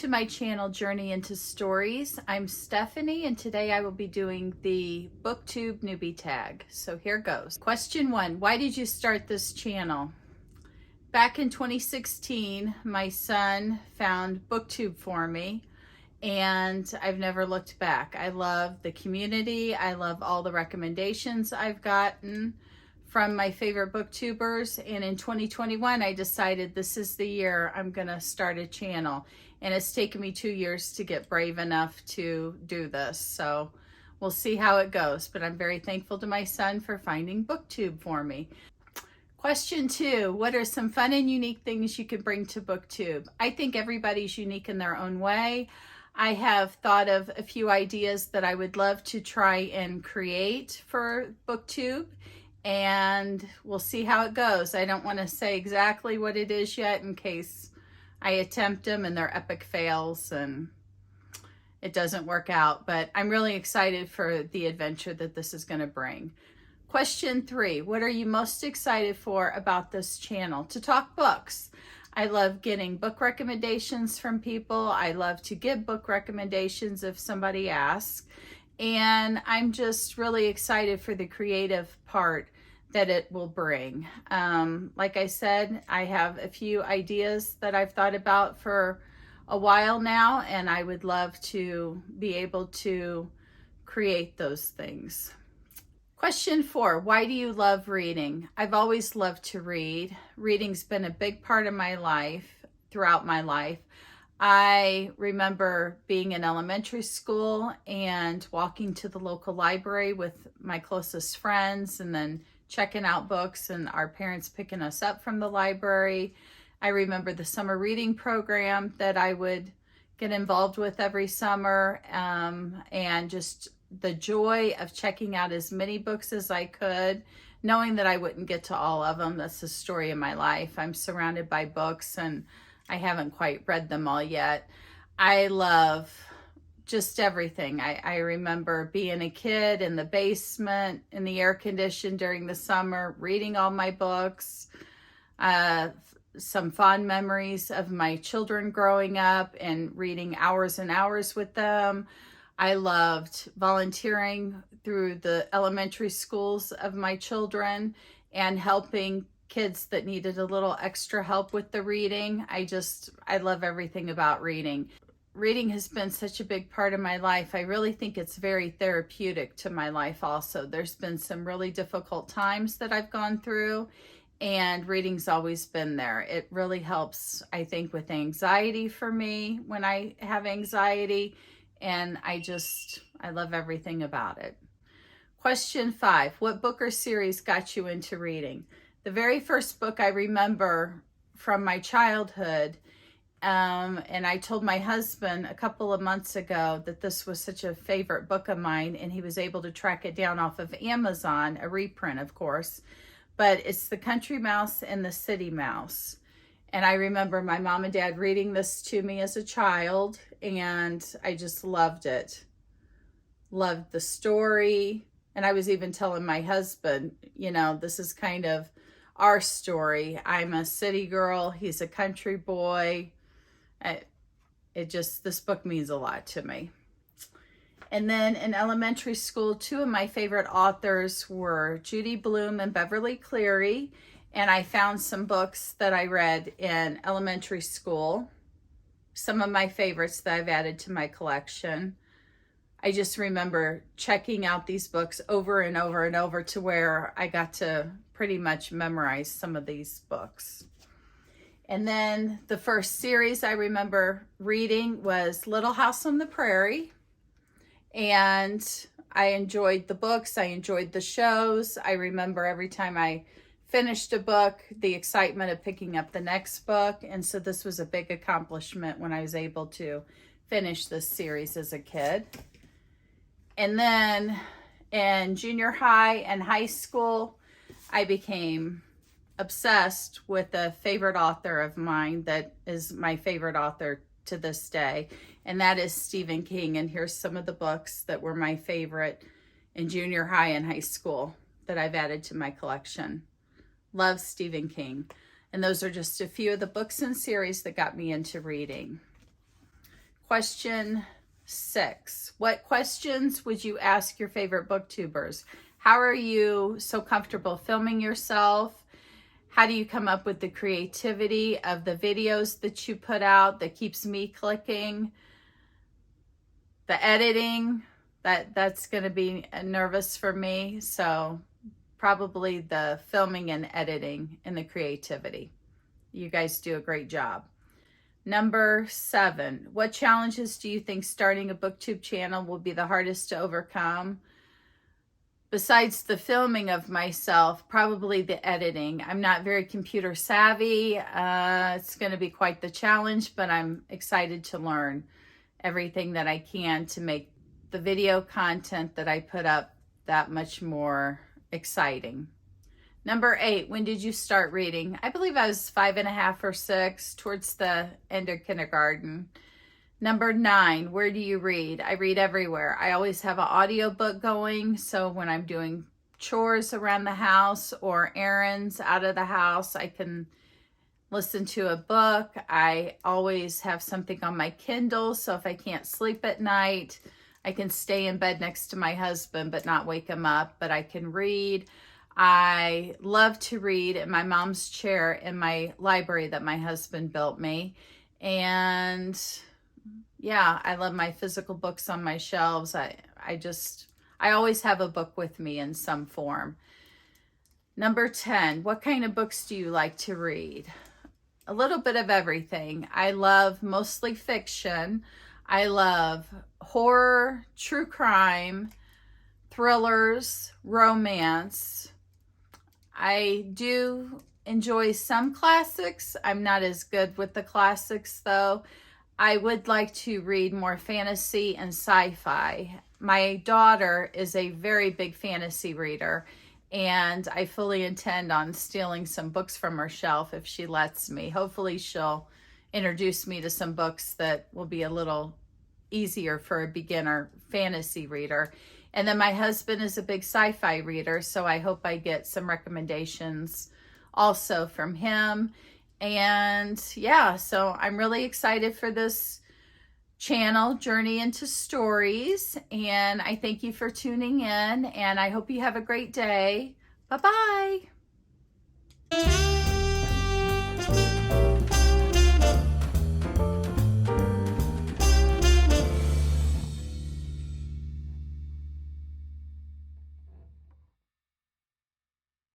to my channel, Journey into Stories. I'm Stephanie, and today I will be doing the Booktube Newbie Tag. So here goes. Question 1, why did you start this channel? Back in 2016, my son found Booktube for me, and I've never looked back. I love the community. I love all the recommendations I've gotten from my favorite booktubers, and in 2021 I decided this is the year I'm gonna start a channel, and it's taken me 2 years to get brave enough to do this, so we'll see how it goes, but I'm very thankful to my son for finding Booktube for me. Question 2, what are some fun and unique things you can bring to Booktube? I think everybody's unique in their own way. I have thought of a few ideas that I would love to try and create for Booktube, and we'll see how it goes. I don't want to say exactly what it is yet in case I attempt them and they're epic fails and it doesn't work out, but I'm really excited for the adventure that this is going to bring. Question 3, what are you most excited for about this channel? To talk books. I love getting book recommendations from people. I love to give book recommendations if somebody asks. And I'm just really excited for the creative part that it will bring. Like I said, I have a few ideas that I've thought about for a while now, and I would love to be able to create those things. Question 4, why do you love reading? I've always loved to read. Reading's been a big part of my life, throughout my life. I remember being in elementary school and walking to the local library with my closest friends and then checking out books and our parents picking us up from the library. I remember the summer reading program that I would get involved with every summer, and just the joy of checking out as many books as I could, knowing that I wouldn't get to all of them. That's the story of my life. I'm surrounded by books and I haven't quite read them all yet. I love just everything. I remember being a kid in the basement in the air condition during the summer, reading all my books. Some fond memories of my children growing up and reading hours and hours with them. I loved volunteering through the elementary schools of my children and helping kids that needed a little extra help with the reading. I love everything about reading. Reading has been such a big part of my life. I really think it's very therapeutic to my life also. There's been some really difficult times that I've gone through, and reading's always been there. It really helps, I think, with anxiety for me when I have anxiety, and I love everything about it. Question 5, what book or series got you into reading? The very first book I remember from my childhood, and I told my husband a couple of months ago that this was such a favorite book of mine, and he was able to track it down off of Amazon, a reprint, of course, but it's The Country Mouse and the City Mouse. And I remember my mom and dad reading this to me as a child, and I just loved it. Loved the story. And I was even telling my husband, you know, this is kind of our story. I'm a city girl. He's a country boy. This book means a lot to me. And then in elementary school, 2 of my favorite authors were Judy Blume and Beverly Cleary. And I found some books that I read in elementary school, some of my favorites that I've added to my collection. I just remember checking out these books over and over and over to where I got to pretty much memorize some of these books. And then the first series I remember reading was Little House on the Prairie. And I enjoyed the books. I enjoyed the shows. I remember every time I finished a book, the excitement of picking up the next book. And so this was a big accomplishment when I was able to finish this series as a kid. And then in junior high and high school, I became obsessed with a favorite author of mine that is my favorite author to this day, and that is Stephen King. And here's some of the books that were my favorite in junior high and high school that I've added to my collection. Love Stephen King. And those are just a few of the books and series that got me into reading. Question 6. What questions would you ask your favorite booktubers? How are you so comfortable filming yourself? How do you come up with the creativity of the videos that you put out that keeps me clicking? The editing, that's going to be nervous for me. So probably the filming and editing and the creativity. You guys do a great job. Number 7, what challenges do you think starting a booktube channel will be the hardest to overcome? Besides the filming of myself, probably the editing. I'm not very computer savvy. It's going to be quite the challenge, but I'm excited to learn everything that I can to make the video content that I put up that much more exciting. Number 8, when did you start reading? I believe I was 5.5 or 6, towards the end of kindergarten. Number 9, where do you read? I read everywhere. I always have an audiobook going, so when I'm doing chores around the house or errands out of the house, I can listen to a book. I always have something on my Kindle, so if I can't sleep at night, I can stay in bed next to my husband but not wake him up, but I can read. I love to read in my mom's chair in my library that my husband built me. And yeah, I love my physical books on my shelves. I always have a book with me in some form. Number 10, what kind of books do you like to read? A little bit of everything. I love mostly fiction. I love horror, true crime, thrillers, romance. I do enjoy some classics. I'm not as good with the classics though. I would like to read more fantasy and sci-fi. My daughter is a very big fantasy reader, and I fully intend on stealing some books from her shelf if she lets me. Hopefully she'll introduce me to some books that will be a little easier for a beginner fantasy reader. And then my husband is a big sci-fi reader, so I hope I get some recommendations also from him. And yeah, so I'm really excited for this channel, Journey into Stories. And I thank you for tuning in, and I hope you have a great day. Bye-bye.